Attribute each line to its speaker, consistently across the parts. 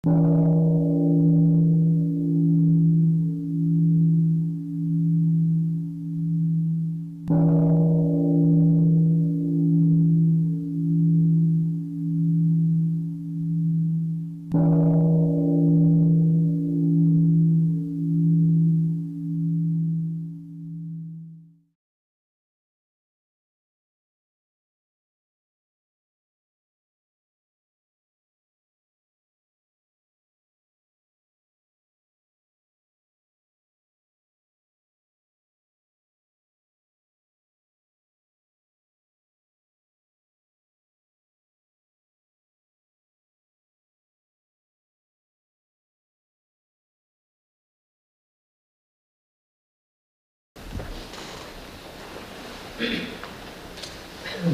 Speaker 1: Good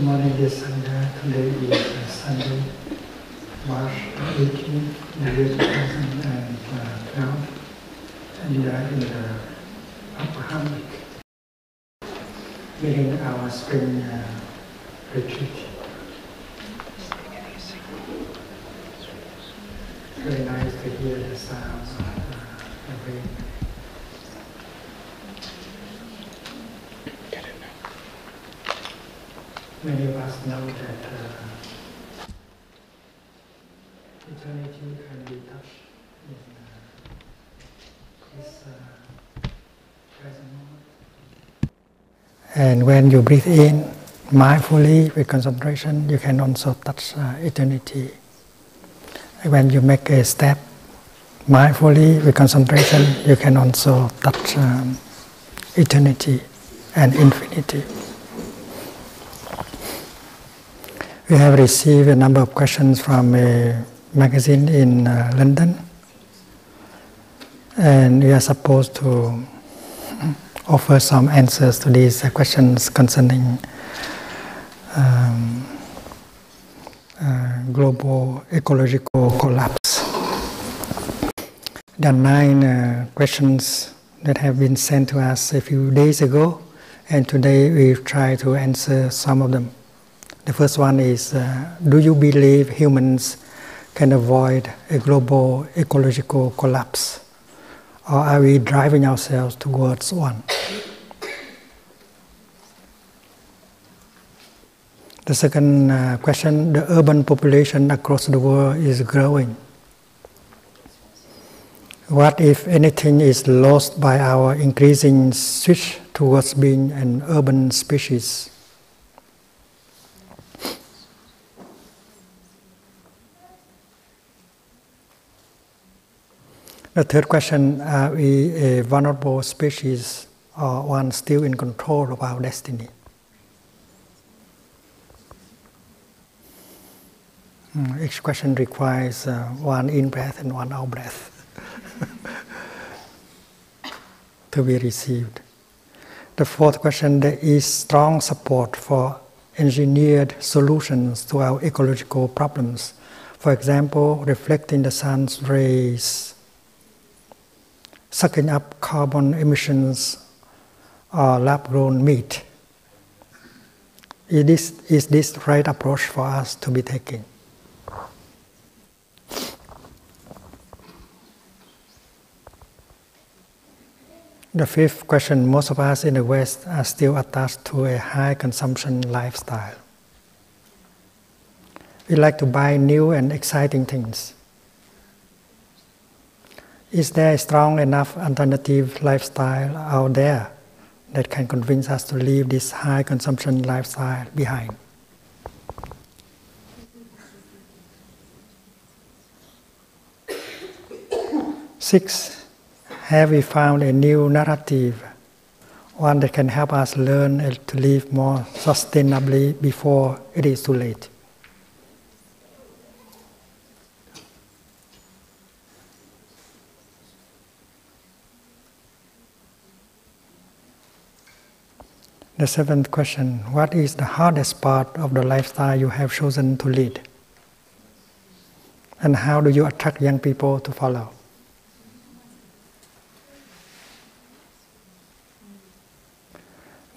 Speaker 1: morning, dear Sangha. Today is Sunday, March 18, the year 2012, and we are in the Upper Hammock, beginning our spring retreat. Very nice to hear the sound of the rain. Many of us know that eternity can be touched in this present moment. And when you breathe in mindfully with concentration, you can also touch eternity. And when you make a step mindfully with concentration, you can also touch eternity and infinity. We have received a number of questions from a magazine in London, and we are supposed to offer some answers to these questions concerning global ecological collapse. There are 9 questions that have been sent to us a few days ago, and today we try to answer some of them. The first one is, do you believe humans can avoid a global ecological collapse? Or are we driving ourselves towards one? The second question, the urban population across the world is growing. What, if anything, is lost by our increasing switch towards being an urban species? The third question, are we a vulnerable species or one still in control of our destiny? Each question requires one in-breath and one out-breath to be received. The fourth question, there is strong support for engineered solutions to our ecological problems. For example, reflecting the sun's rays, sucking up carbon emissions, or lab-grown meat. Is this the right approach for us to be taking? The fifth question, most of us in the West are still attached to a high consumption lifestyle. We like to buy new and exciting things. Is there a strong enough alternative lifestyle out there that can convince us to leave this high consumption lifestyle behind? Six, have we found a new narrative, one that can help us learn to live more sustainably before it is too late? The seventh question, what is the hardest part of the lifestyle you have chosen to lead? And how do you attract young people to follow?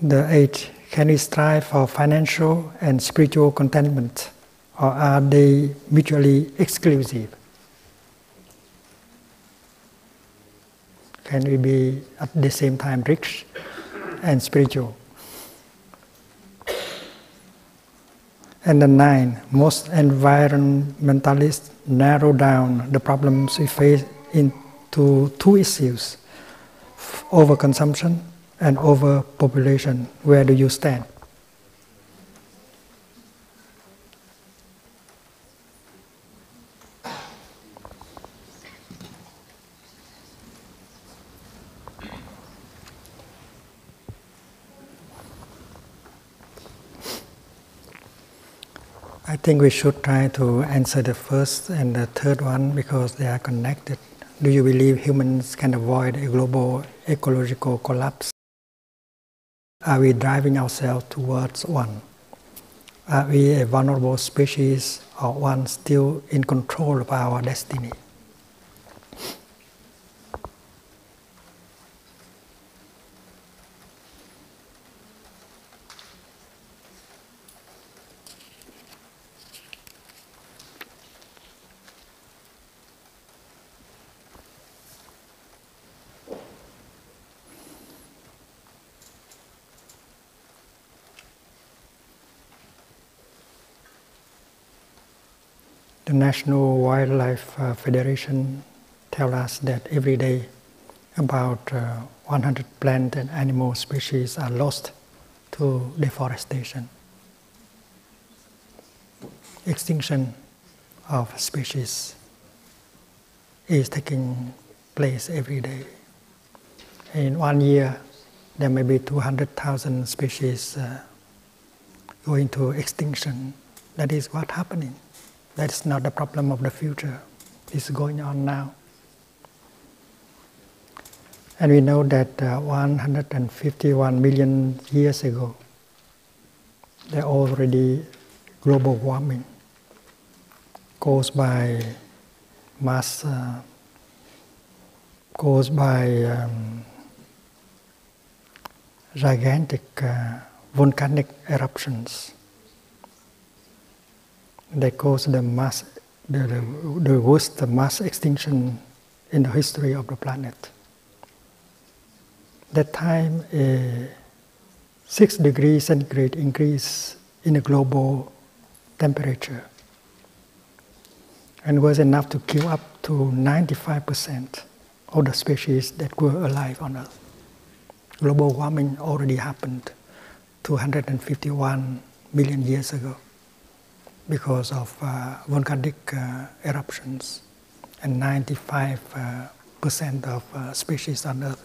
Speaker 1: The eighth, can we strive for financial and spiritual contentment, or are they mutually exclusive? can we be at the same time rich and spiritual? And the 9, most environmentalists narrow down the problems we face into 2 issues: overconsumption and overpopulation. Where do you stand? I think we should try to answer the first and the third one because they are connected. Do you believe humans can avoid a global ecological collapse? Are we driving ourselves towards one? Are we a vulnerable species or one still in control of our destiny? The National Wildlife Federation tells us that every day about 100 plant and animal species are lost to deforestation. Extinction of species is taking place every day. In 1 year, there may be 200,000 species going to extinction. That is what's happening. That's not the problem of the future. It's going on now. And we know that 151 million years ago, there already global warming caused by gigantic volcanic eruptions. They caused the worst mass extinction in the history of the planet. That time, a 6 degrees centigrade increase in the global temperature, and was enough to kill up to 95% of the species that were alive on Earth. Global warming already happened 251 million years ago because of volcanic eruptions, and 95% of species on Earth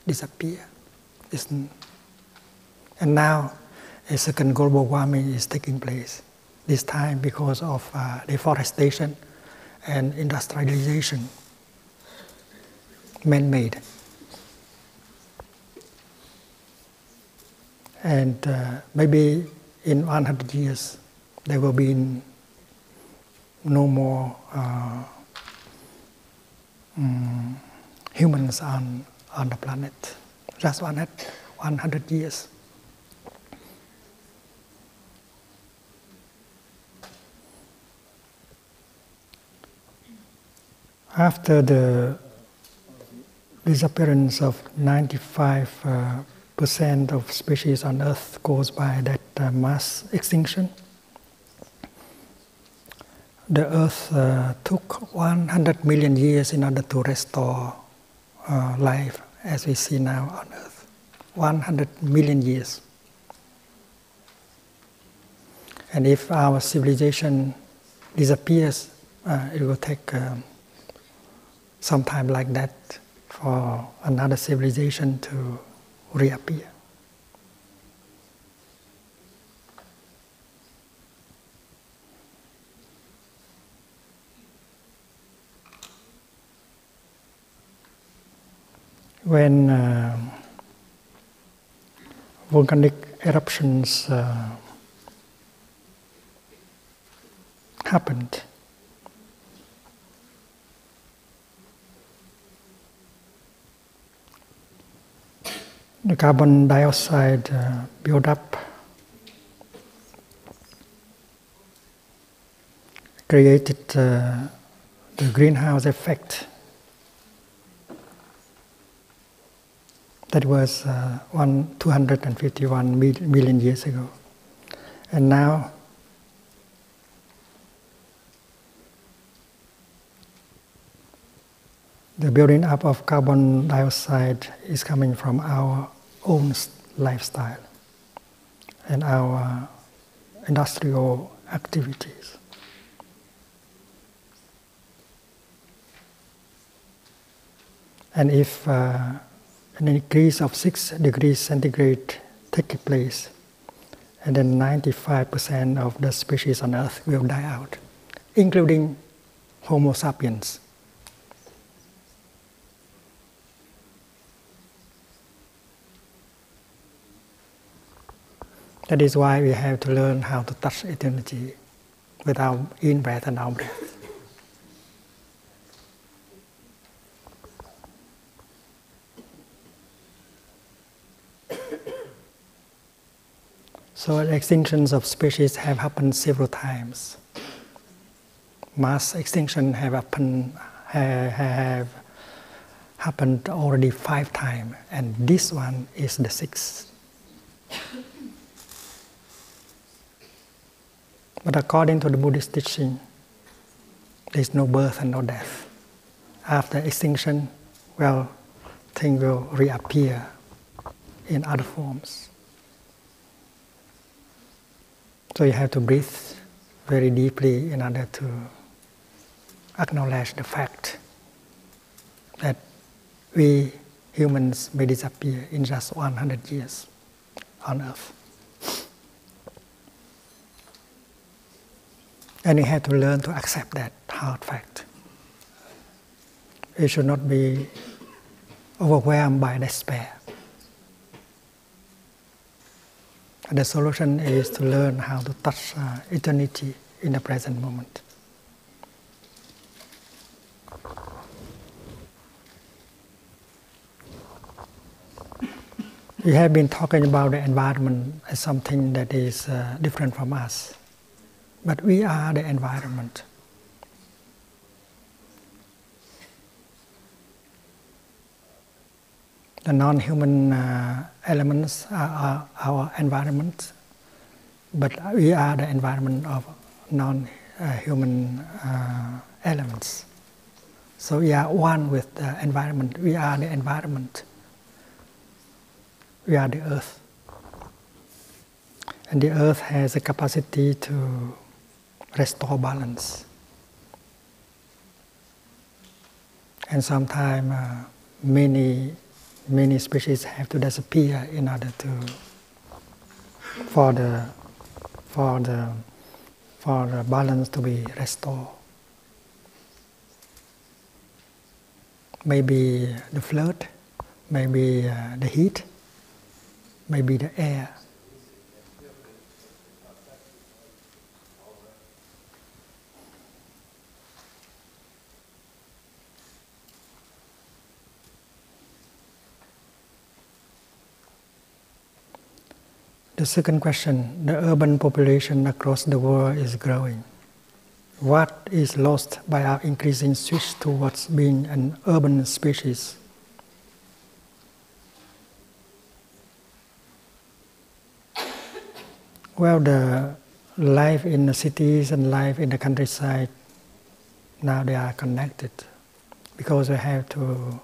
Speaker 1: disappear. And now a second global warming is taking place, this time because of deforestation and industrialization, man-made. And maybe in 100 years, there will be no more humans on the planet. Just 100 years. After the disappearance of 95% of species on Earth caused by that mass extinction, the Earth took 100 million years in order to restore life as we see now on Earth. 100 million years. And if our civilization disappears, it will take some time like that for another civilization to reappear. When volcanic eruptions happened, the carbon dioxide built up, created the greenhouse effect. That was 251 million years ago. And now the building up of carbon dioxide is coming from our own lifestyle and our industrial activities. And if an increase of 6 degrees centigrade takes place, and then 95% of the species on Earth will die out, including Homo sapiens. That is why we have to learn how to touch eternity with our in-breath and out-breath. So extinctions of species have happened several times. Mass extinction have happened already 5 times, and this one is the 6th. But according to the Buddhist teaching, there is no birth and no death. After extinction, well, things will reappear in other forms. So you have to breathe very deeply in order to acknowledge the fact that we humans may disappear in just 100 years on Earth. And you have to learn to accept that hard fact. You should not be overwhelmed by despair. And the solution is to learn how to touch eternity in the present moment. We have been talking about the environment as something that is different from us. But we are the environment. The non-human elements are our environment, but we are the environment of non-human elements. So we are one with the environment. We are the environment. We are the earth. And the earth has a capacity to restore balance. And sometimes many species have to disappear in order to for the balance to be restored. Maybe the flood, maybe the heat, maybe the air. The second question, the urban population across the world is growing. What is lost by our increasing switch towards being an urban species? Well, the life in the cities and life in the countryside, now they are connected because we have to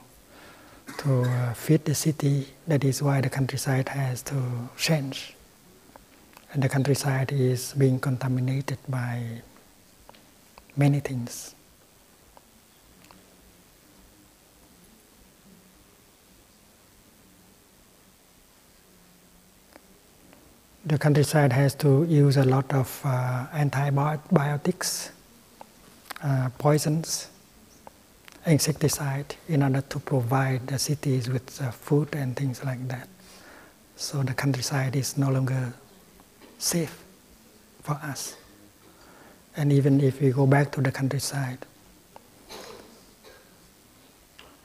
Speaker 1: feed the city. That is why the countryside has to change. And the countryside is being contaminated by many things. The countryside has to use a lot of antibiotics, poisons, insecticide in order to provide the cities with food and things like that. So the countryside is no longer safe for us. And even if we go back to the countryside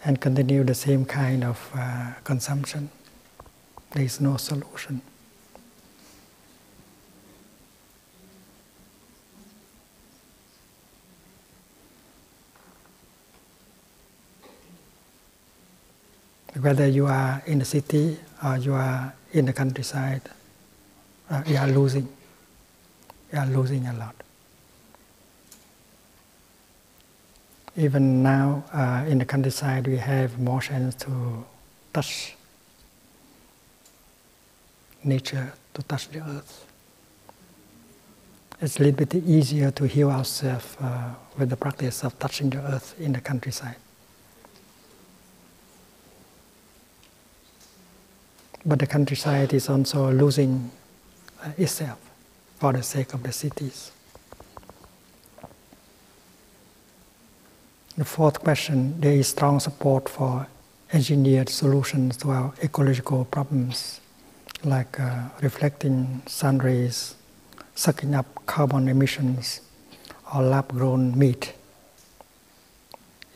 Speaker 1: and continue the same kind of consumption, there is no solution. Whether you are in the city or you are in the countryside, you are losing. You are losing a lot. Even now, in the countryside, we have more chance to touch nature, to touch the earth. It's a little bit easier to heal ourselves with the practice of touching the earth in the countryside. But the countryside is also losing itself for the sake of the cities. The fourth question, there is strong support for engineered solutions to our ecological problems, like reflecting sun rays, sucking up carbon emissions, or lab-grown meat.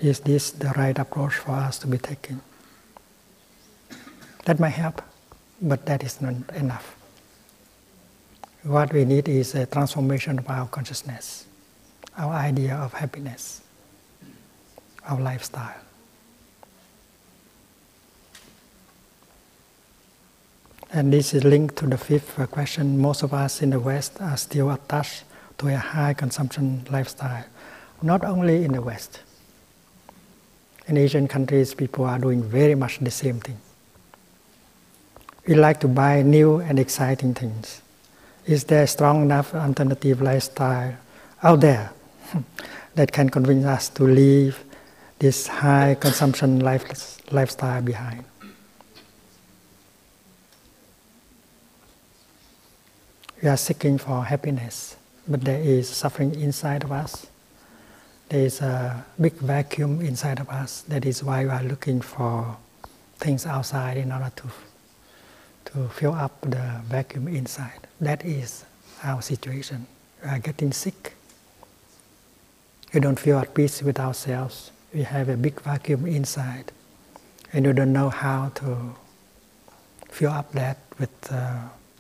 Speaker 1: Is this the right approach for us to be taking? That might help, but that is not enough. What we need is a transformation of our consciousness, our idea of happiness, our lifestyle. And this is linked to the fifth question. Most of us in the West are still attached to a high consumption lifestyle. Not only in the West. In Asian countries, people are doing very much the same thing. We like to buy new and exciting things. Is there a strong enough alternative lifestyle out there that can convince us to leave this high consumption lifestyle behind? We are seeking for happiness, but there is suffering inside of us. There is a big vacuum inside of us. That is why we are looking for things outside in order to fill up the vacuum inside. That is our situation. We are getting sick. We don't feel at peace with ourselves. We have a big vacuum inside, and we don't know how to fill up that with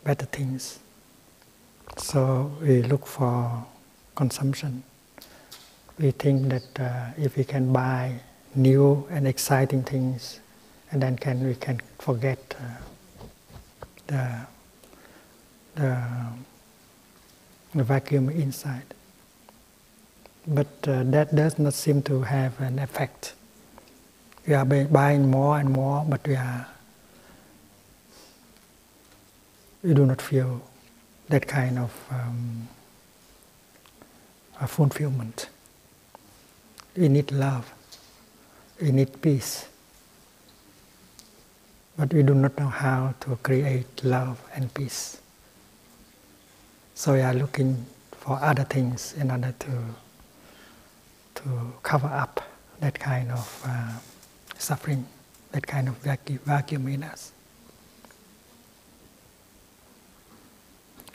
Speaker 1: better things. So we look for consumption. We think that if we can buy new and exciting things, and then we can forget the vacuum inside. But that does not seem to have an effect. We are buying more and more, but we do not feel that kind of fulfillment. We need love. We need peace. But we do not know how to create love and peace. So we are looking for other things in order to cover up that kind of suffering, that kind of vacuum in us.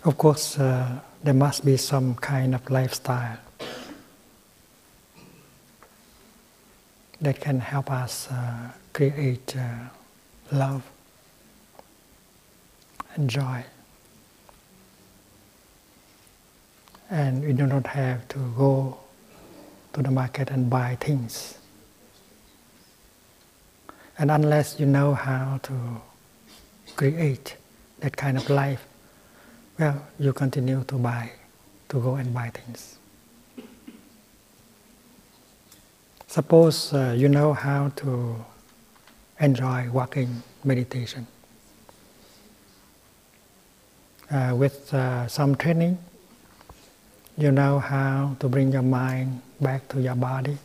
Speaker 1: Of course, there must be some kind of lifestyle that can help us create love and joy. And we do not have to go to the market and buy things. And unless you know how to create that kind of life, well, you continue to go and buy things. Suppose you know how to enjoy walking meditation. With some training, you know how to bring your mind back to your body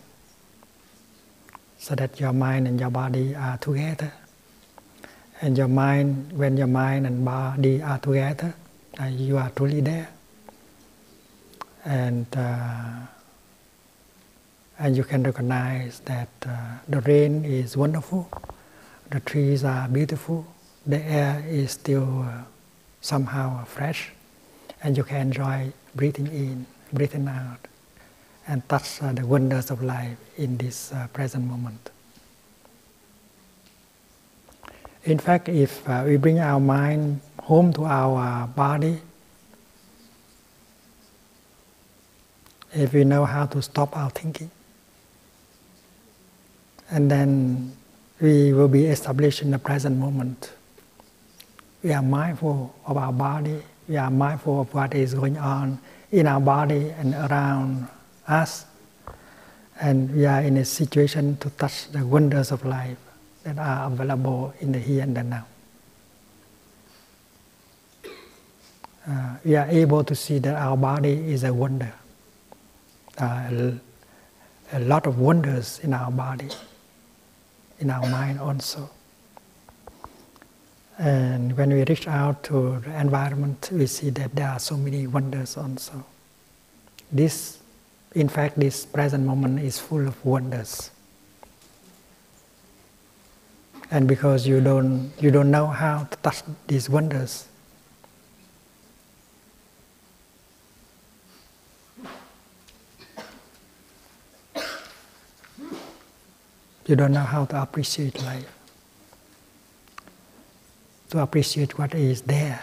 Speaker 1: so that your mind and your body are together. And when your mind and body are together, you are truly there. And you can recognize that the rain is wonderful, the trees are beautiful, the air is still somehow fresh, and you can enjoy breathing in, breathing out, and touch the wonders of life in this present moment. In fact, if we bring our mind home to our body, if we know how to stop our thinking, and then we will be established in the present moment. We are mindful of our body. We are mindful of what is going on in our body and around us. And we are in a situation to touch the wonders of life that are available in the here and the now. We are able to see that our body is a wonder. A lot of wonders in our body, in our mind also. And when we reach out to the environment, we see that there are so many wonders also. In fact, this present moment is full of wonders. And because you don't know how to touch these wonders, you don't know how to appreciate life, to appreciate what is there.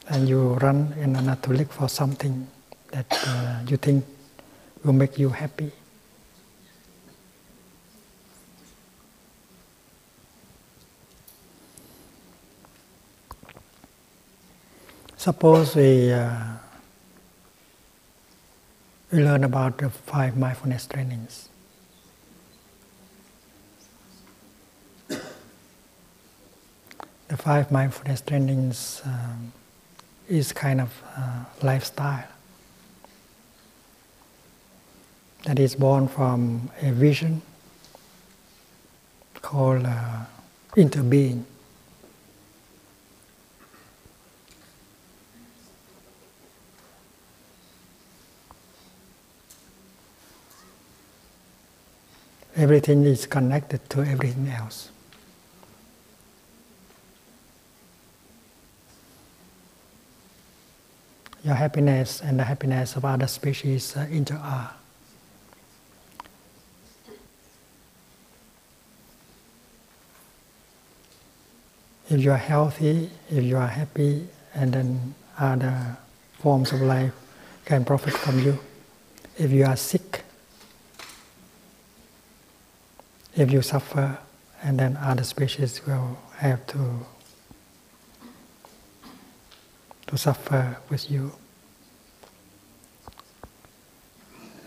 Speaker 1: And you run in order to look for something that you think will make you happy. Suppose we learn about the 5 mindfulness trainings. The 5 mindfulness trainings is kind of lifestyle that is born from a vision called interbeing. Everything is connected to everything else. Your happiness and the happiness of other species interact. If you are healthy, if you are happy, and then other forms of life can profit from you. If you are sick, if you suffer, and then other species will have to suffer with you.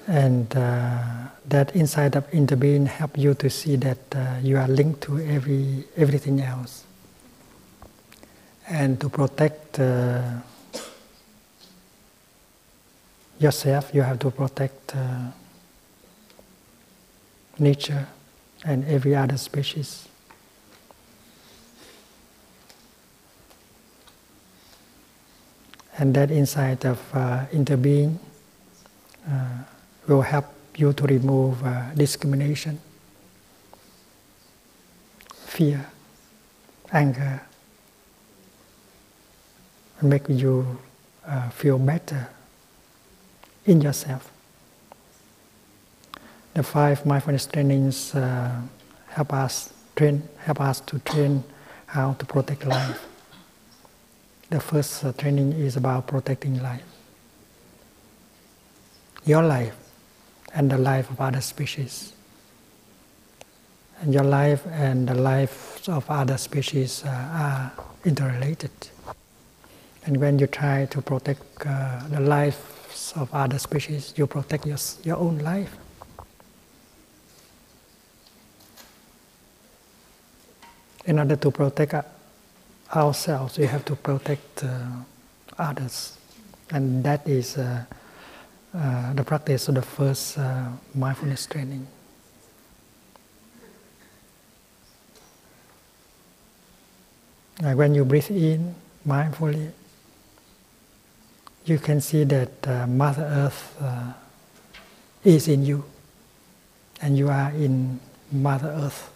Speaker 1: And that insight of interbeing helps you to see that you are linked to everything else. And to protect yourself, you have to protect nature and every other species. And that insight of interbeing will help you to remove discrimination, fear, anger, and make you feel better in yourself. The 5 mindfulness trainings help us to train how to protect life. The first training is about protecting life. Your life and the life of other species. And your life and the lives of other species are interrelated. And when you try to protect the lives of other species, you protect your own life. In order to protect ourselves, we have to protect others. And that is the practice of the first mindfulness training. When you breathe in mindfully, you can see that Mother Earth is in you, and you are in Mother Earth.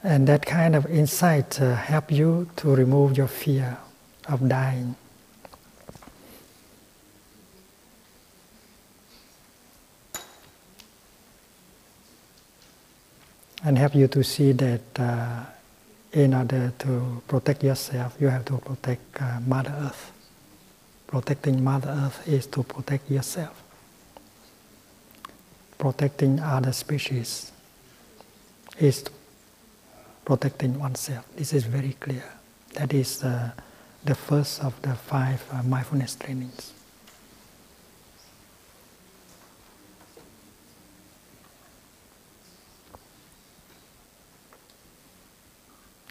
Speaker 1: And that kind of insight helps you to remove your fear of dying. And help you to see that in order to protect yourself, you have to protect Mother Earth, Protecting Mother Earth is to protect yourself. Protecting other species is protecting oneself. This is very clear. That is the first of the 5 mindfulness trainings.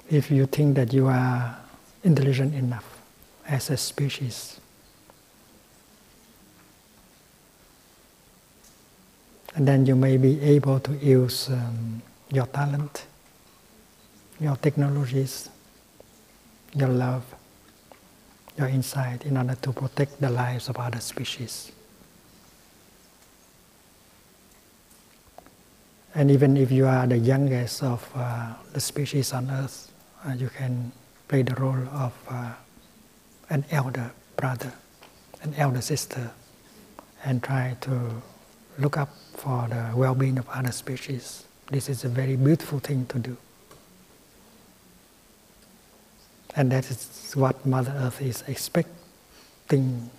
Speaker 1: If you think that you are intelligent enough as a species, and then you may be able to use your talent, your technologies, your love, your insight in order to protect the lives of other species. And even if you are the youngest of the species on Earth, you can play the role of an elder brother, an elder sister, and try to look up for the well-being of other species. This is a very beautiful thing to do. And that is what Mother Earth is expecting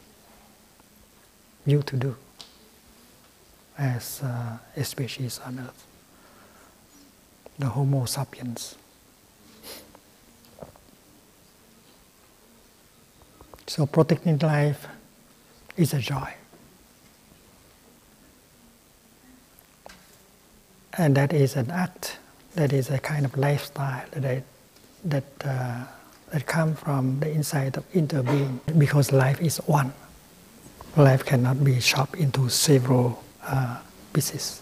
Speaker 1: you to do as a species on Earth, the Homo sapiens. So protecting life is a joy. And that is an act, that is a kind of lifestyle that comes from the inside of interbeing, because life is one. Life cannot be chopped into several pieces.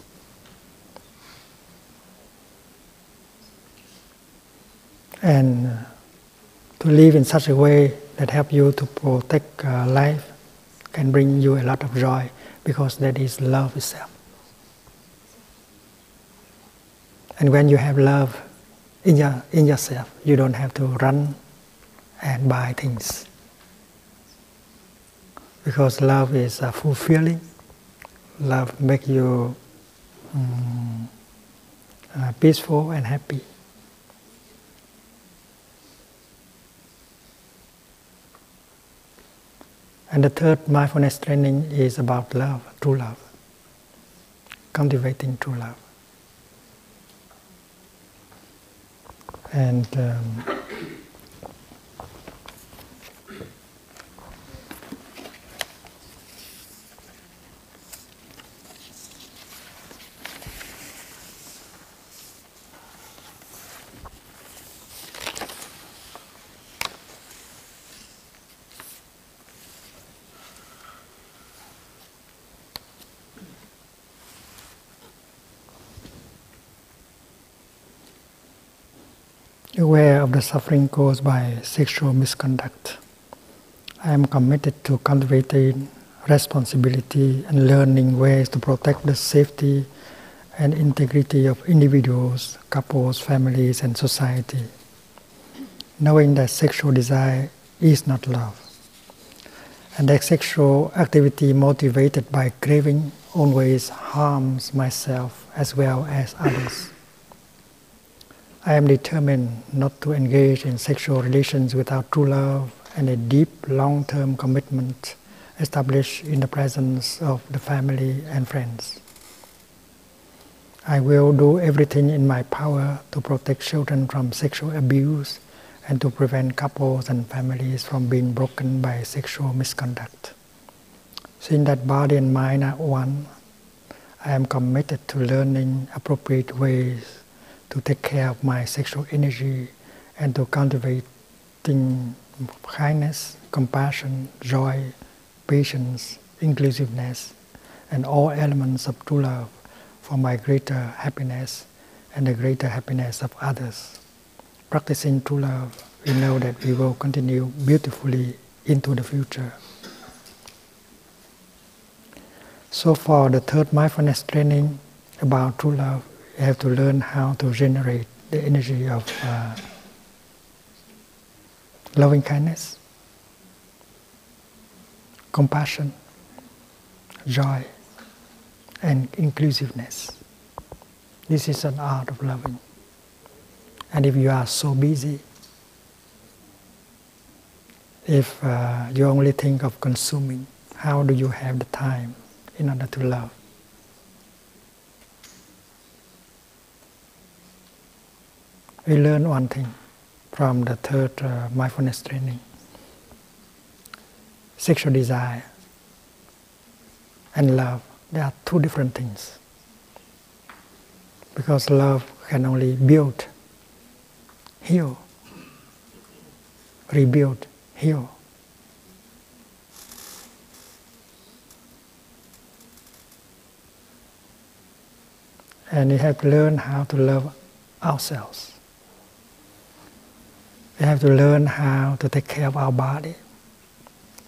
Speaker 1: And to live in such a way that helps you to protect life can bring you a lot of joy, because that is love itself. And when you have love in yourself, you don't have to run and buy things, because love is fulfilling. Love makes you peaceful and happy. And the third mindfulness training is about love, true love, cultivating true love. And aware of the suffering caused by sexual misconduct, I am committed to cultivating responsibility and learning ways to protect the safety and integrity of individuals, couples, families, and society, knowing that sexual desire is not love, and that sexual activity motivated by craving always harms myself as well as others. I am determined not to engage in sexual relations without true love and a deep, long-term commitment established in the presence of the family and friends. I will do everything in my power to protect children from sexual abuse and to prevent couples and families from being broken by sexual misconduct. Seeing that body and mind are one, I am committed to learning appropriate ways to take care of my sexual energy and to cultivating kindness, compassion, joy, patience, inclusiveness, and all elements of true love for my greater happiness and the greater happiness of others. Practicing true love, we know that we will continue beautifully into the future. So for the third mindfulness training about true love, you have to learn how to generate the energy of loving kindness, compassion, joy, and inclusiveness. This is an art of loving. And if you are so busy, If you only think of consuming, how do you have the time in order to love? We learn one thing from the third mindfulness training. Sexual desire and love, they are two different things. Because love can only build, heal, rebuild, heal. And we have to learn how to love ourselves. We have to learn how to take care of our body,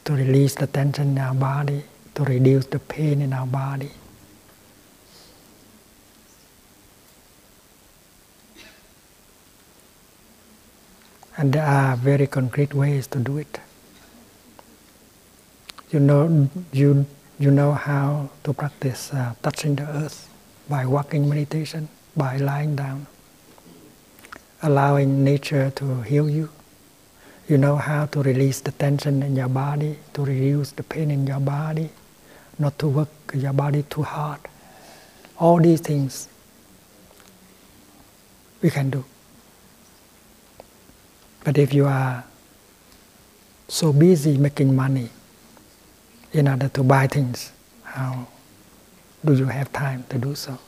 Speaker 1: to release the tension in our body, to reduce the pain in our body. And there are very concrete ways to do it. You know how to practice touching the earth by walking meditation, by lying down, allowing nature to heal you. You know how to release the tension in your body, to reduce the pain in your body, not to work your body too hard. All these things we can do. But if you are so busy making money in order to buy things, how do you have time to do so?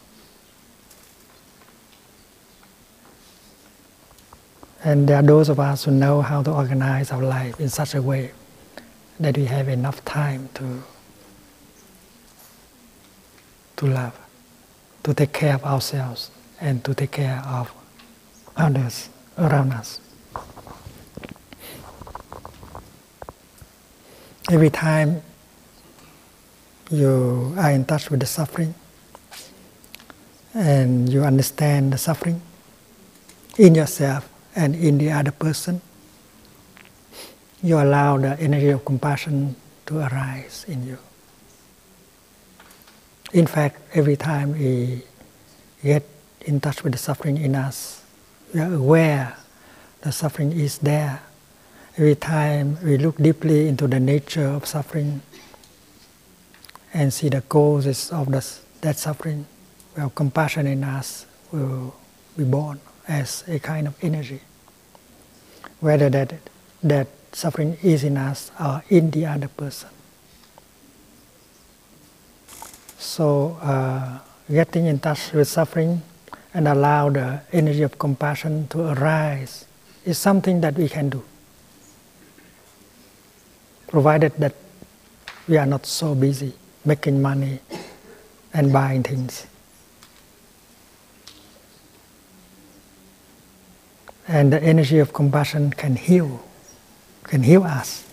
Speaker 1: And there are those of us who know how to organize our life in such a way that we have enough time to love, to take care of ourselves, and to take care of others around us. Every time you are in touch with the suffering and you understand the suffering in yourself and in the other person, you allow the energy of compassion to arise in you. In fact, every time we get in touch with the suffering in us, we are aware the suffering is there. Every time we look deeply into the nature of suffering and see the causes of that suffering, well, compassion in us will be born as a kind of energy. Whether that suffering is in us or in the other person. So getting in touch with suffering and allow the energy of compassion to arise is something that we can do, provided that we are not so busy making money and buying things. And the energy of compassion can heal us,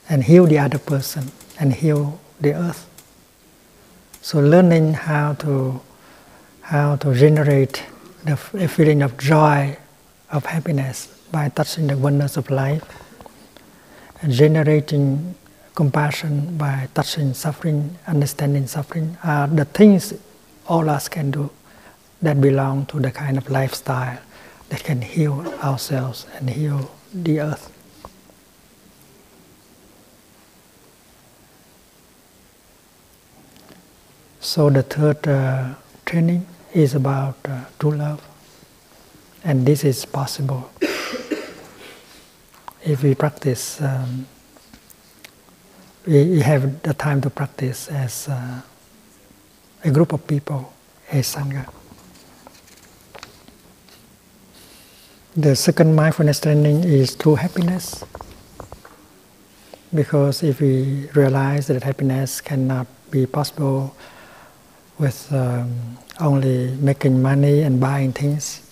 Speaker 1: and heal the other person, and heal the earth. So learning how to generate a feeling of joy, of happiness by touching the oneness of life, and generating compassion by touching suffering, understanding suffering, are the things all of us can do that belong to the kind of lifestyle that can heal ourselves and heal the earth. So the third training is about true love, and this is possible if we practice. We have the time to practice as a group of people, a sangha. The second mindfulness training is true happiness, because if we realize that happiness cannot be possible with only making money and buying things,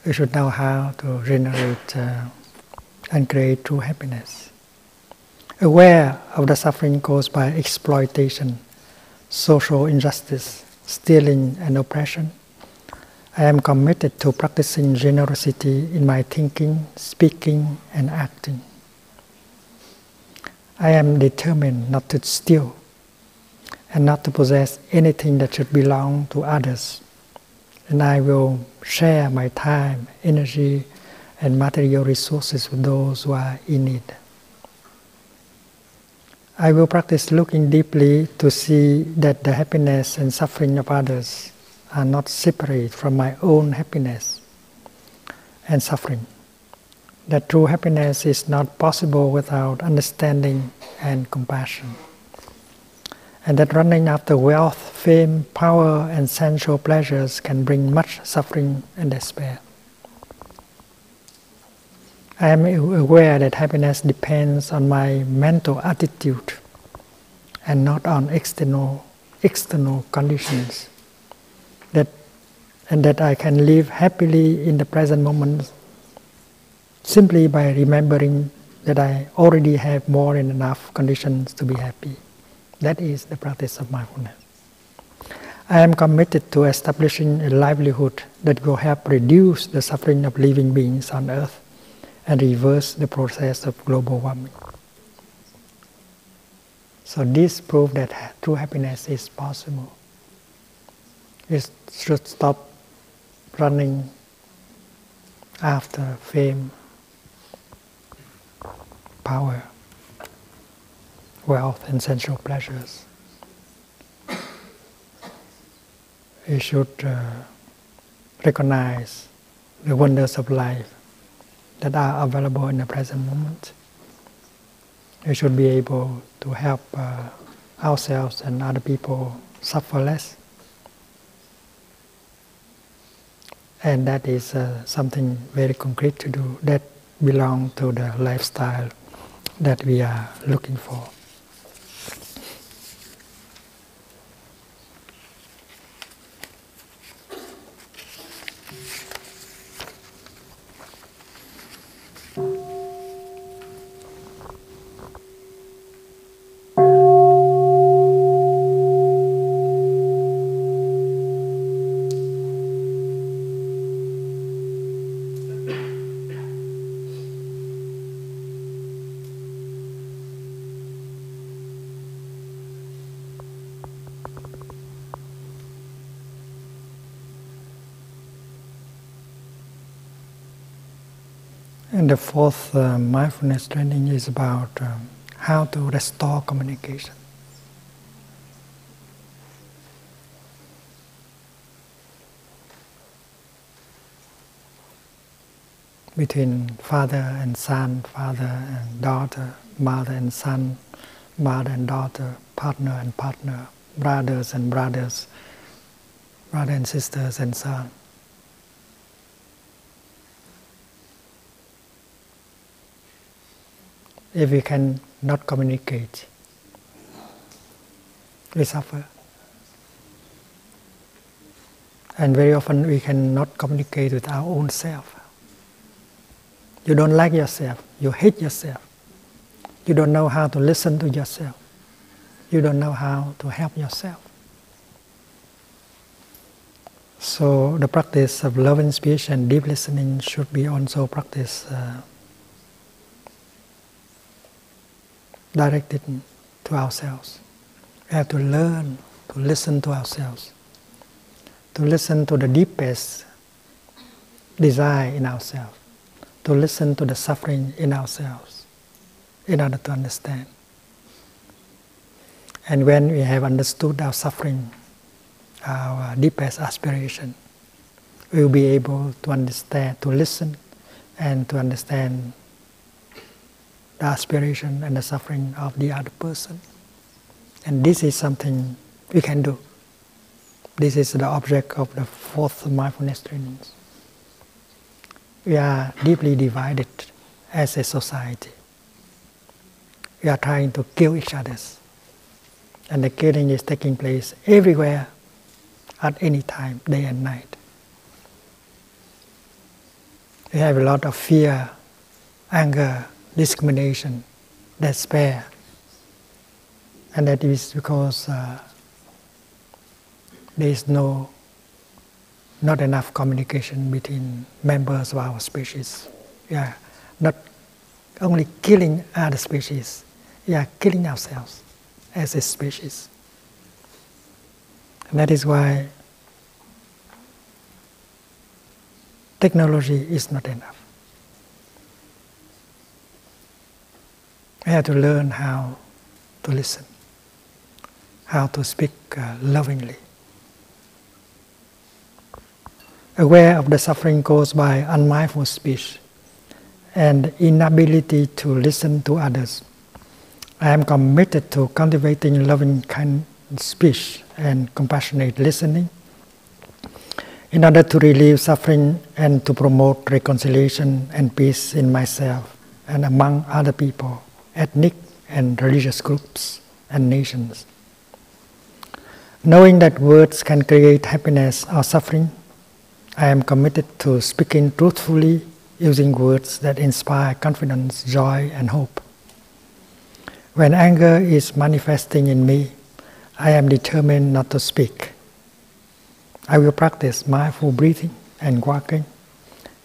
Speaker 1: we should know how to generate and create true happiness. Aware of the suffering caused by exploitation, social injustice, stealing and oppression, I am committed to practicing generosity in my thinking, speaking and acting. I am determined not to steal and not to possess anything that should belong to others. And I will share my time, energy and material resources for those who are in need. I will practice looking deeply to see that the happiness and suffering of others are not separate from my own happiness and suffering. That true happiness is not possible without understanding and compassion. And that running after wealth, fame, power, and sensual pleasures can bring much suffering and despair. I am aware that happiness depends on my mental attitude and not on external conditions. And that I can live happily in the present moment simply by remembering that I already have more than enough conditions to be happy. That is the practice of mindfulness. I am committed to establishing a livelihood that will help reduce the suffering of living beings on earth and reverse the process of global warming. So this proves that true happiness is possible. We should stop running after fame, power, wealth, and sensual pleasures. We should recognize the wonders of life that are available in the present moment. We should be able to help ourselves and other people suffer less. And that is something very concrete to do, that belongs to the lifestyle that we are looking for. And the fourth mindfulness training is about how to restore communication. Between father and son, father and daughter, mother and son, mother and daughter, partner and partner, brothers and brothers, brother and sisters, and so on. If we can not communicate, we suffer. And very often we cannot communicate with our own self. You don't like yourself, you hate yourself. You don't know how to listen to yourself. You don't know how to help yourself. So the practice of love, inspiration, deep listening should be also practiced directed to ourselves. We have to learn to listen to ourselves, to listen to the deepest desire in ourselves, to listen to the suffering in ourselves in order to understand. And when we have understood our suffering, our deepest aspiration, we will be able to understand, to listen and to understand the aspiration and the suffering of the other person. And this is something we can do. This is the object of the fourth mindfulness trainings. We are deeply divided as a society. We are trying to kill each other. And the killing is taking place everywhere, at any time, day and night. We have a lot of fear, anger, discrimination, despair. And that is because there is not enough communication between members of our species. We are not only killing other species, we are killing ourselves as a species. And that is why technology is not enough. I have to learn how to listen, how to speak lovingly. Aware of the suffering caused by unmindful speech and inability to listen to others, I am committed to cultivating loving kind speech and compassionate listening in order to relieve suffering and to promote reconciliation and peace in myself and among other people, ethnic and religious groups and nations. Knowing that words can create happiness or suffering, I am committed to speaking truthfully using words that inspire confidence, joy, and hope. When anger is manifesting in me, I am determined not to speak. I will practice mindful breathing and walking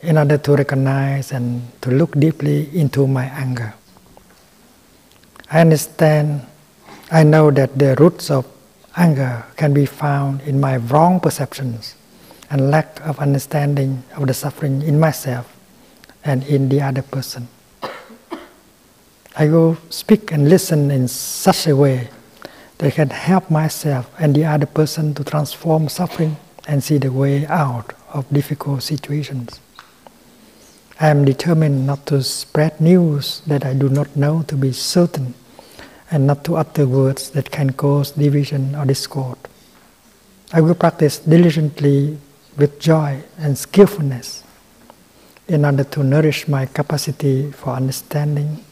Speaker 1: in order to recognize and to look deeply into my anger. I know that the roots of anger can be found in my wrong perceptions and lack of understanding of the suffering in myself and in the other person. I will speak and listen in such a way that can help myself and the other person to transform suffering and see the way out of difficult situations. I am determined not to spread news that I do not know to be certain and not to utter words that can cause division or discord. I will practice diligently with joy and skillfulness in order to nourish my capacity for understanding,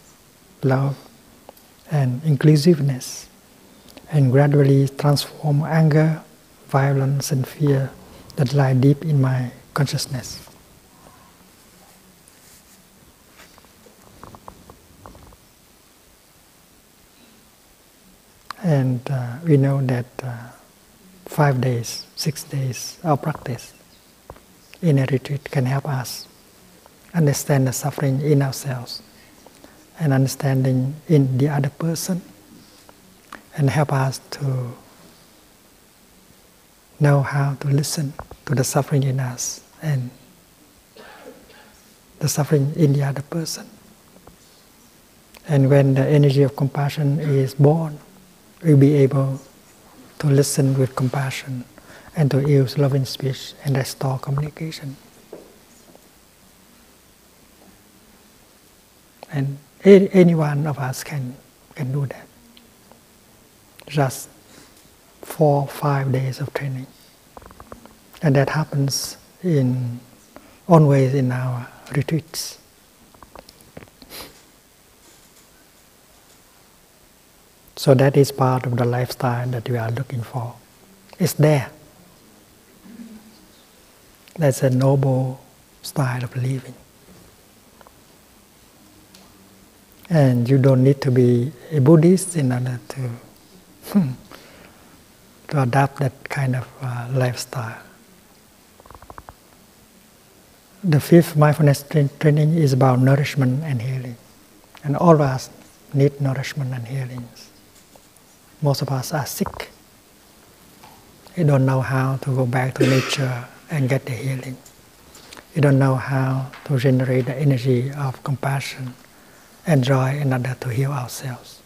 Speaker 1: love, and inclusiveness, and gradually transform anger, violence, and fear that lie deep in my consciousness. And we know that 5 days, 6 days of practice in a retreat can help us understand the suffering in ourselves and understanding in the other person, and help us to know how to listen to the suffering in us and the suffering in the other person. And when the energy of compassion is born, we'll be able to listen with compassion and to use loving speech and restore communication. And any one of us can do that. Just 4 or 5 days of training. And that happens always in our retreats. So that is part of the lifestyle that we are looking for. It's there. That's a noble style of living. And you don't need to be a Buddhist in order to adopt that kind of lifestyle. The 5th mindfulness training is about nourishment and healing. And all of us need nourishment and healing. Most of us are sick. We don't know how to go back to nature and get the healing. We don't know how to generate the energy of compassion and joy in order to heal ourselves.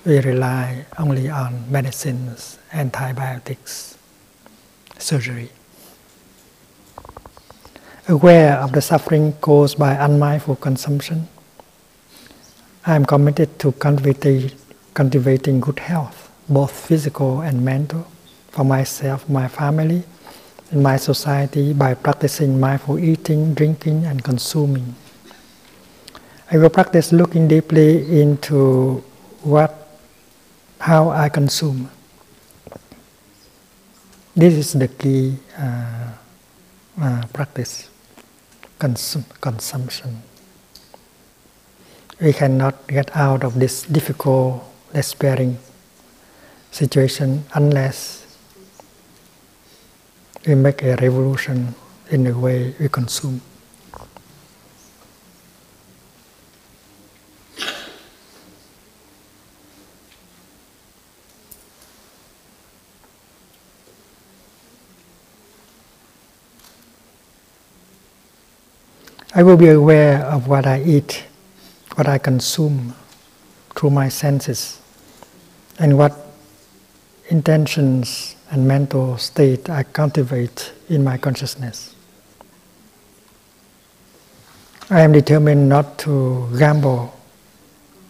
Speaker 1: We rely only on medicines, antibiotics, surgery. Aware of the suffering caused by unmindful consumption, I am committed to cultivating good health, both physical and mental, for myself, my family, and my society by practicing mindful eating, drinking, and consuming. I will practice looking deeply into how I consume. This is the key practice, consumption. We cannot get out of this difficult, despairing situation unless we make a revolution in the way we consume. I will be aware of what I eat, what I consume through my senses, and what intentions and mental state I cultivate in my consciousness. I am determined not to gamble,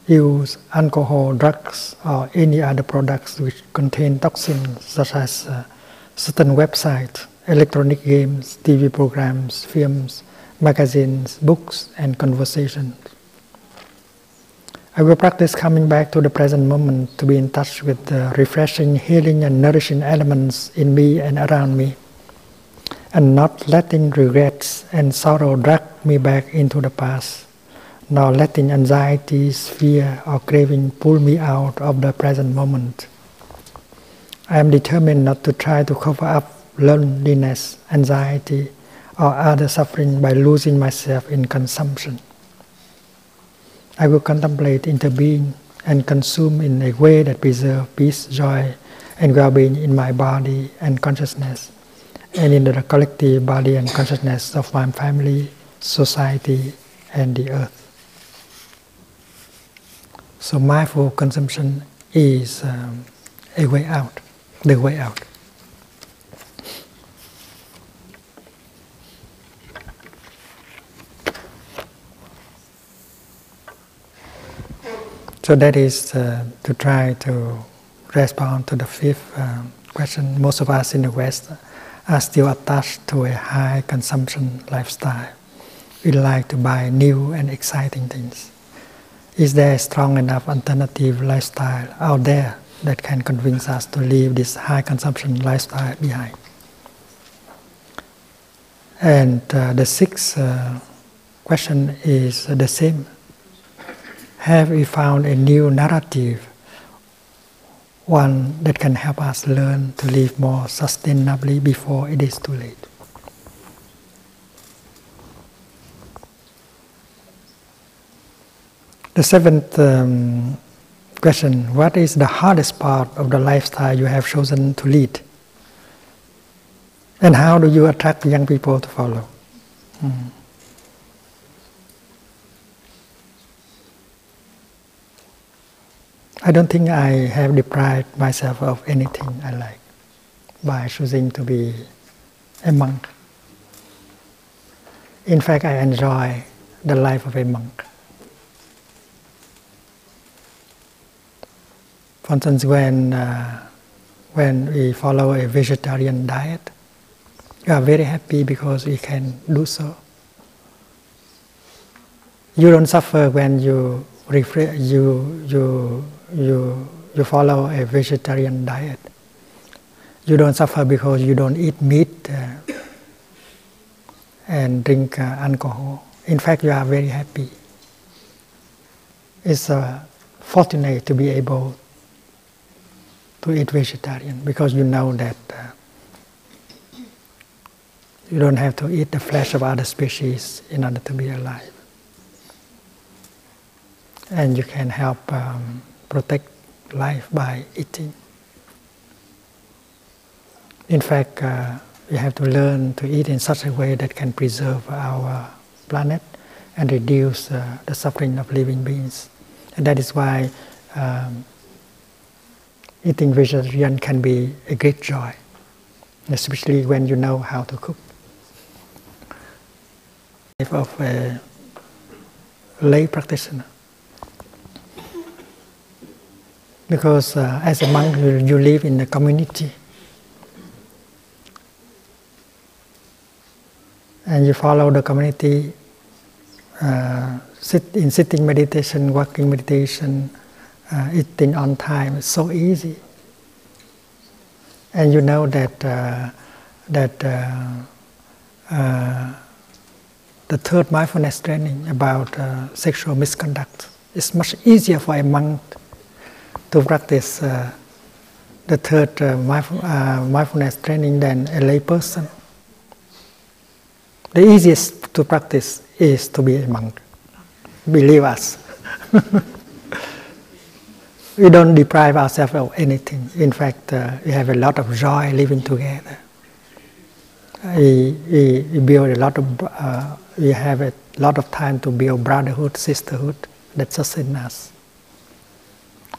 Speaker 1: use alcohol, drugs, or any other products which contain toxins, such as certain websites, electronic games, TV programs, films, magazines, books, and conversations. I will practice coming back to the present moment to be in touch with the refreshing, healing, and nourishing elements in me and around me, and not letting regrets and sorrow drag me back into the past, nor letting anxieties, fear, or craving pull me out of the present moment. I am determined not to try to cover up loneliness, anxiety, or other suffering by losing myself in consumption. I will contemplate interbeing and consume in a way that preserves peace, joy, and well-being in my body and consciousness, and in the collective body and consciousness of my family, society, and the earth. So mindful consumption is a way out, the way out. So that is to try to respond to the fifth question. Most of us in the West are still attached to a high consumption lifestyle. We like to buy new and exciting things. Is there a strong enough alternative lifestyle out there that can convince us to leave this high consumption lifestyle behind? And the sixth question is the same. Have we found a new narrative, one that can help us learn to live more sustainably before it is too late? The seventh question, what is the hardest part of the lifestyle you have chosen to lead? And how do you attract young people to follow? I don't think I have deprived myself of anything I like by choosing to be a monk. In fact, I enjoy the life of a monk. For instance, when we follow a vegetarian diet, we are very happy because we can do so. You don't suffer when you follow a vegetarian diet. You don't suffer because you don't eat meat and drink alcohol. In fact, you are very happy. It's fortunate to be able to eat vegetarian because you know that you don't have to eat the flesh of other species in order to be alive. And you can help protect life by eating. In fact, we have to learn to eat in such a way that can preserve our planet and reduce the suffering of living beings. And that is why eating vegetarian can be a great joy, especially when you know how to cook. Of a lay practitioner. Because as a monk, you live in the community. And you follow the community, sitting meditation, walking meditation, eating on time. It's so easy. And you know that the third mindfulness training about sexual misconduct is much easier for a monk to practice the third mindfulness training than a lay person. The easiest to practice is to be a monk. Believe us. We don't deprive ourselves of anything. In fact, we have a lot of joy living together. We build a lot of, we have a lot of time to build brotherhood, sisterhood that sustain us.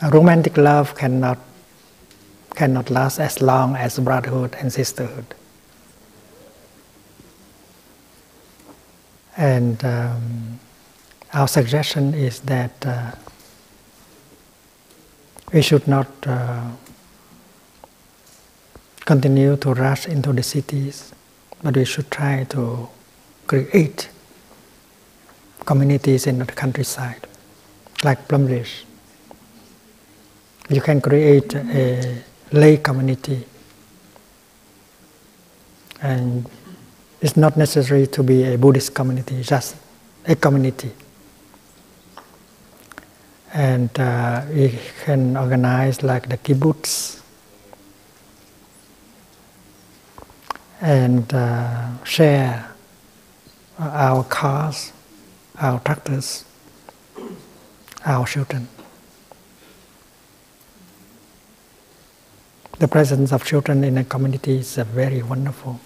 Speaker 1: A romantic love cannot last as long as brotherhood and sisterhood. And our suggestion is that we should not continue to rush into the cities, but we should try to create communities in the countryside, like Plum Ridge. You can create a lay community, and it's not necessary to be a Buddhist community, just a community. And we can organize like the kibbutz, and share our cars, our tractors, our children. The presence of children in a community is very wonderful.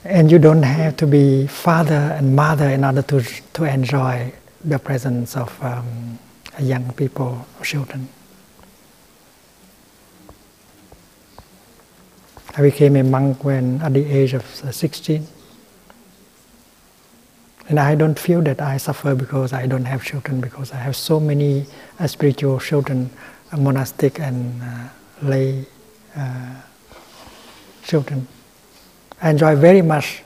Speaker 1: And you don't have to be father and mother in order to enjoy the presence of young people, children. I became a monk when at the age of 16. And I don't feel that I suffer because I don't have children, because I have so many spiritual children, monastic and lay children. I enjoy very much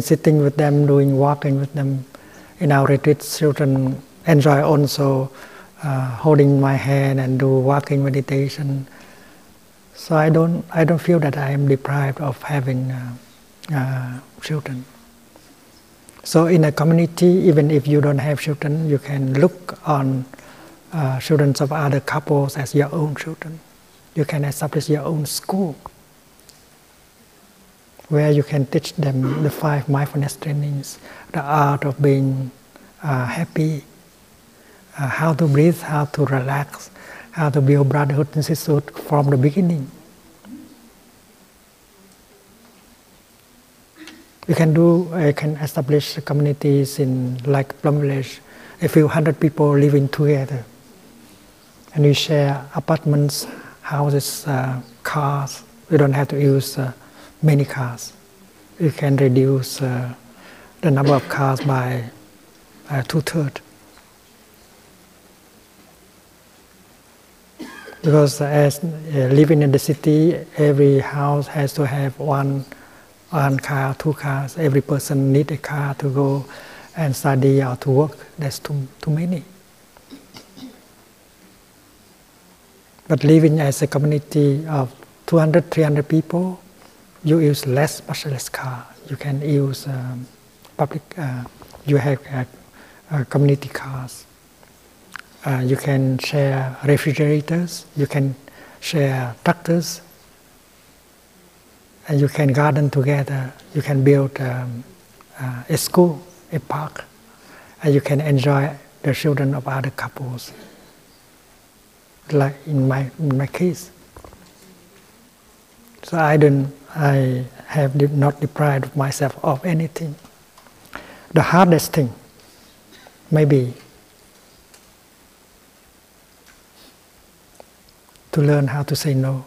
Speaker 1: sitting with them, walking with them. In our retreats, children enjoy also holding my hand and do walking meditation. So I don't feel that I am deprived of having children. So in a community, even if you don't have children, you can look on children of other couples as your own children. You can establish your own school where you can teach them the 5 mindfulness trainings, the art of being happy, how to breathe, how to relax, how to build brotherhood and sisterhood from the beginning. You can establish communities in like Plum Village, a few hundred people living together, and you share apartments, houses, cars. You don't have to use many cars. You can reduce the number of cars by 2/3. Because as living in the city, every house has to have one car, 2 cars. Every person needs a car to go and study or to work. That's too many. But living as a community of 200, 300 people, you use much less car. You can use public, you have community cars. You can share refrigerators, you can share tractors, and you can garden together. You can build a school, a park, and you can enjoy the children of other couples. Like in my case. So I have not deprived myself of anything. The hardest thing, maybe, to learn how to say no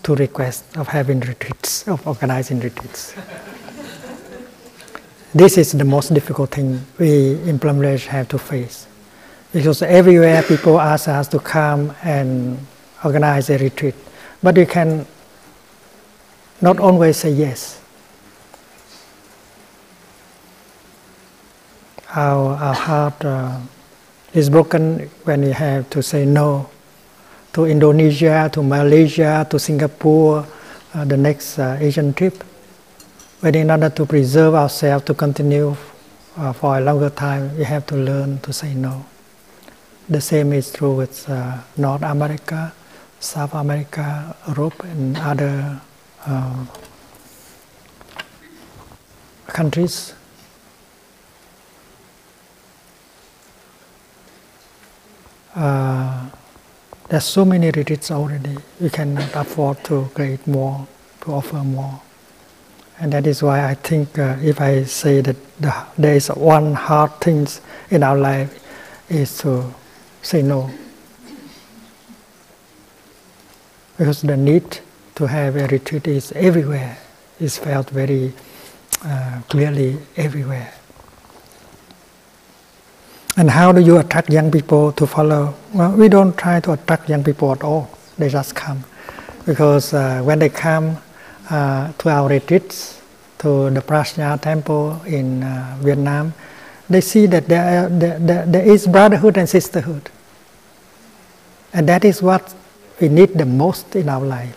Speaker 1: to requests of having retreats, of organizing retreats. This is the most difficult thing we in Plum Village have to face. Because everywhere people ask us to come and organize a retreat, but we can not always say yes. Our heart is broken when we have to say no to Indonesia, to Malaysia, to Singapore, the next Asian trip. But in order to preserve ourselves, to continue for a longer time, we have to learn to say no. The same is true with North America, South America, Europe, and other countries. There's so many retreats already. We cannot afford to create more, to offer more. And that is why I think if I say that there is one hard thing in our life is to say no. Because the need to have a retreat is everywhere. It's felt very clearly everywhere. And how do you attract young people to follow? Well, we don't try to attract young people at all. They just come. Because when they come to our retreats, to the Prajna temple in Vietnam, they see that there is brotherhood and sisterhood. And that is what we need the most in our life.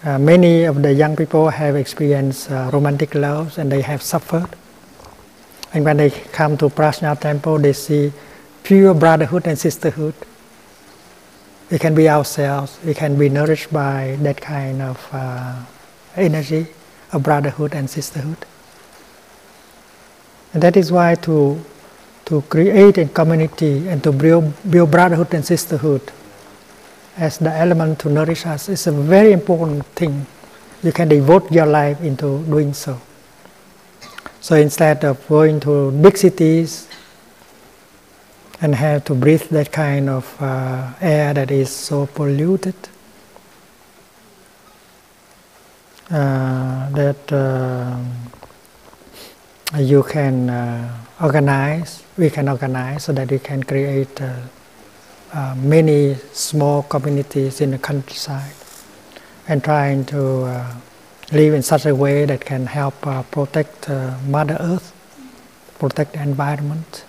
Speaker 1: Many of the young people have experienced romantic loves and they have suffered. And when they come to Prajna temple, they see pure brotherhood and sisterhood. We can be ourselves. We can be nourished by that kind of energy of brotherhood and sisterhood. And that is why to create a community and to build brotherhood and sisterhood as the element to nourish us is a very important thing. You can devote your life into doing so. So instead of going to big cities and have to breathe that kind of air that is so polluted, you can organize, we can organize so that we can create many small communities in the countryside and trying to live in such a way that can help protect Mother Earth, protect the environment.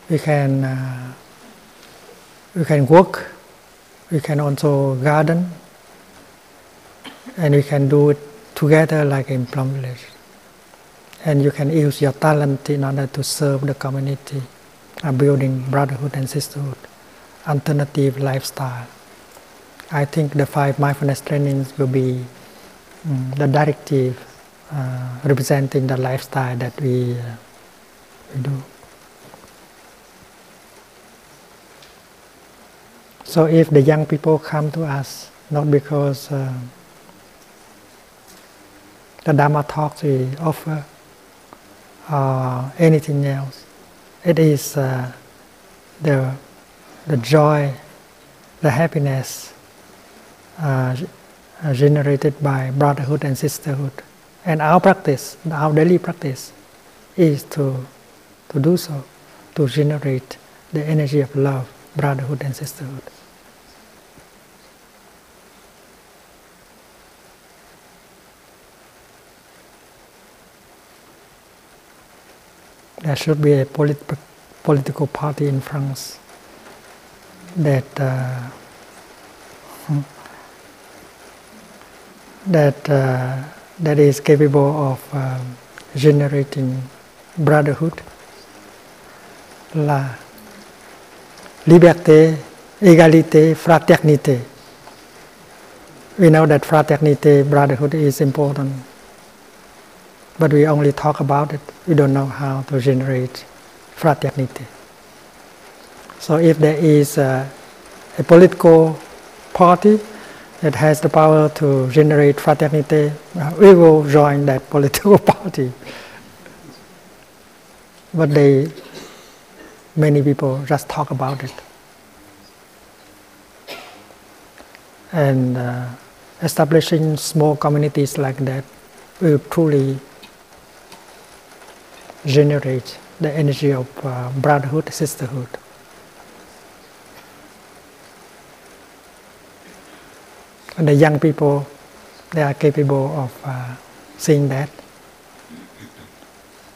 Speaker 1: We can work, we can also garden, and we can do it together like in Plum Village. And you can use your talent in order to serve the community, building brotherhood and sisterhood, alternative lifestyle. I think the 5 mindfulness trainings will be the directive representing the lifestyle that we do. So if the young people come to us, not because the Dharma talks we offer or anything else, it is the joy, the happiness generated by brotherhood and sisterhood. And our practice, our daily practice, is to do so, to generate the energy of love, brotherhood and sisterhood. There should be a political party in France that is capable of generating brotherhood, la liberté, égalité, fraternité. We know that fraternité, brotherhood is important, but we only talk about it. We don't know how to generate fraternité. So if there is a political party that has the power to generate fraternité, we will join that political party. But many people just talk about it. And establishing small communities like that will truly generate the energy of brotherhood, sisterhood. And the young people, they are capable of seeing that.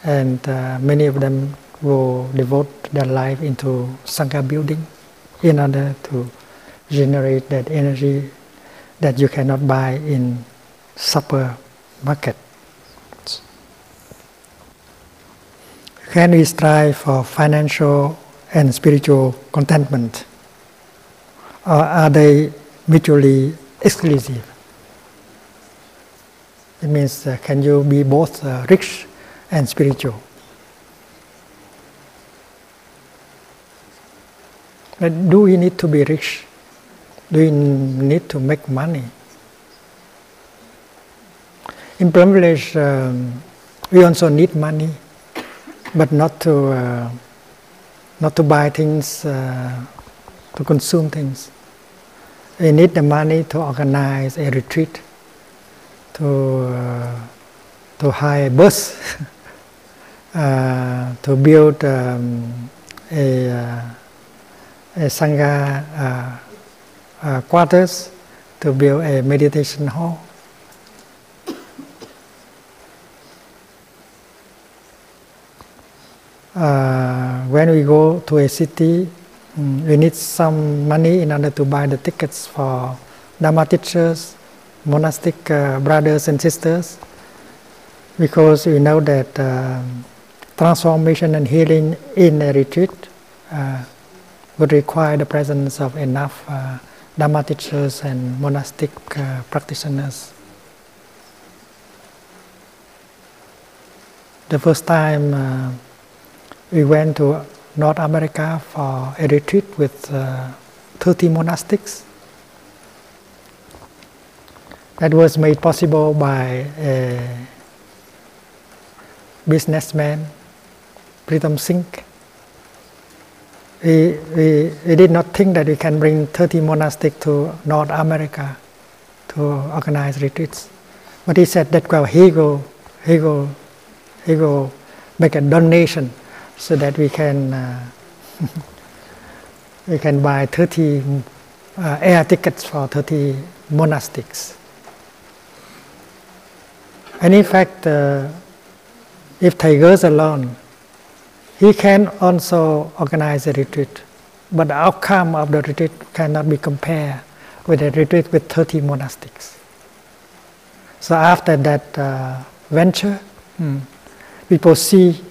Speaker 1: And many of them will devote their life into Sangha building in order to generate that energy that you cannot buy in supermarket. Can we strive for financial and spiritual contentment? Or are they mutually exclusive? It means, can you be both rich and spiritual? But do we need to be rich? Do we need to make money? In privilege, we also need money, but not to buy things, to consume things. We need the money to organize a retreat, to hire a bus, to build a Sangha quarters, to build a meditation hall. When we go to a city, we need some money in order to buy the tickets for Dharma teachers, monastic brothers and sisters, because we know that transformation and healing in a retreat would require the presence of enough Dharma teachers and monastic practitioners. The first time we went to North America for a retreat with 30 monastics. That was made possible by a businessman, Pritam Singh. We did not think that we can bring 30 monastics to North America to organize retreats. But he said that, well, he go make a donation so that we can buy 30 air tickets for 30 monastics. And in fact, if Thầy goes alone, he can also organize a retreat, but the outcome of the retreat cannot be compared with a retreat with 30 monastics. So after that venture, people see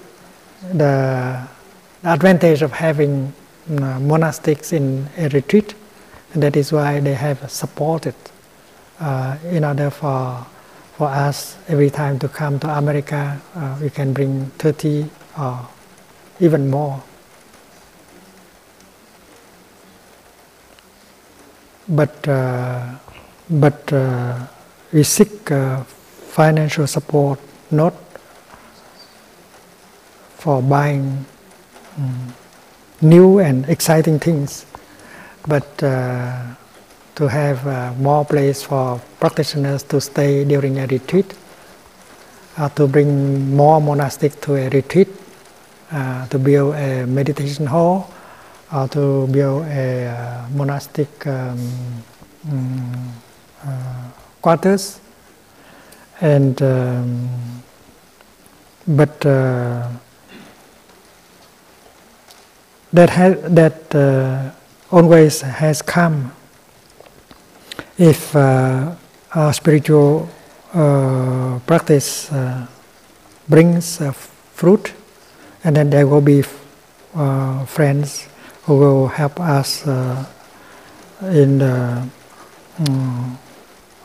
Speaker 1: the advantage of having monastics in a retreat, and that is why they have supported in order for us every time to come to America, we can bring 30 or even more. But we seek financial support not for buying new and exciting things, but to have more place for practitioners to stay during a retreat, to bring more monastics to a retreat, to build a meditation hall, or to build a monastic quarters, and that always has come if our spiritual practice brings fruit, and then there will be friends who will help us in the,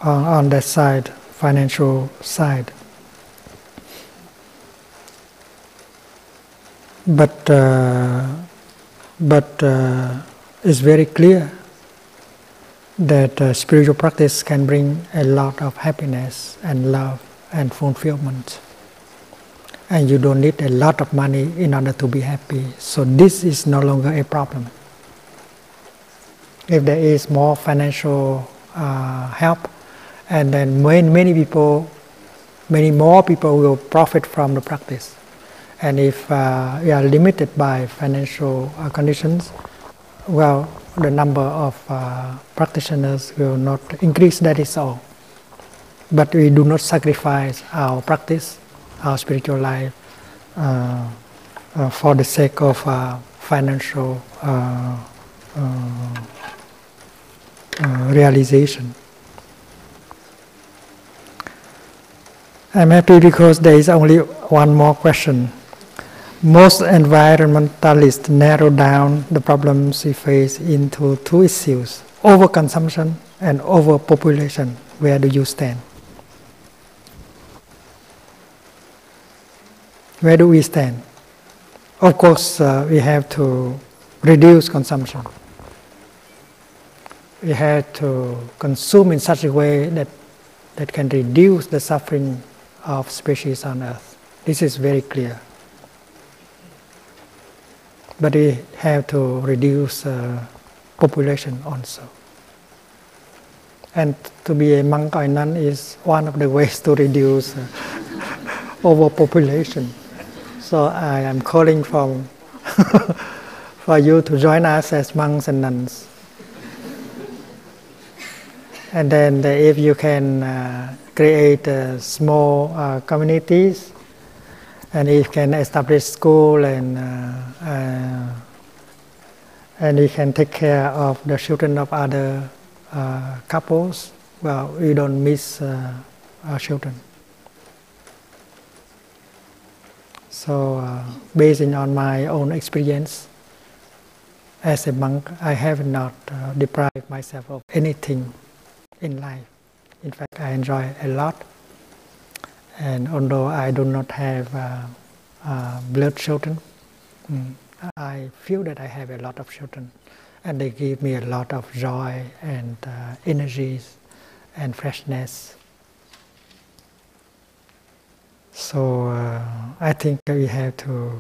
Speaker 1: on that side, financial side. But it's very clear that spiritual practice can bring a lot of happiness and love and fulfillment. And you don't need a lot of money in order to be happy. So this is no longer a problem. If there is more financial help, and then many more people will profit from the practice. And if we are limited by financial conditions, well, the number of practitioners will not increase, that is all. But we do not sacrifice our practice, our spiritual life, for the sake of financial realization. I'm happy because there is only one more question. Most environmentalists narrow down the problems we face into two issues: overconsumption and overpopulation. Where do you stand? Where do we stand? Of course, we have to reduce consumption. we have to consume in such a way that can reduce the suffering of species on earth. This is very clear. But we have to reduce population also. And to be a monk or nun is one of the ways to reduce overpopulation. So I am calling for you to join us as monks and nuns. And then if you can create small communities, and you can establish school and you can take care of the children of other couples, well, we don't miss our children. So based on my own experience as a monk, I have not deprived myself of anything in life. In fact, I enjoy a lot. And although I do not have blood children, I feel that I have a lot of children, and they give me a lot of joy and energies and freshness. So I think we have to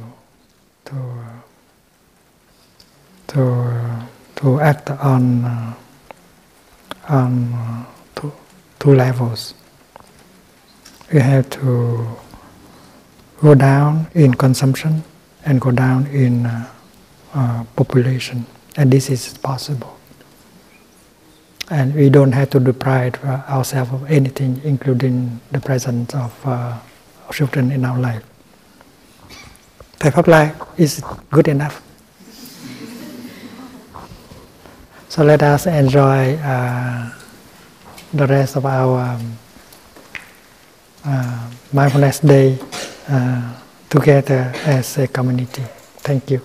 Speaker 1: act on two levels. We have to go down in consumption and go down in population, and this is possible. And we don't have to deprive ourselves of anything, including the presence of children in our life. Type of life is good enough. So let us enjoy the rest of our mindfulness day together as a community. Thank you.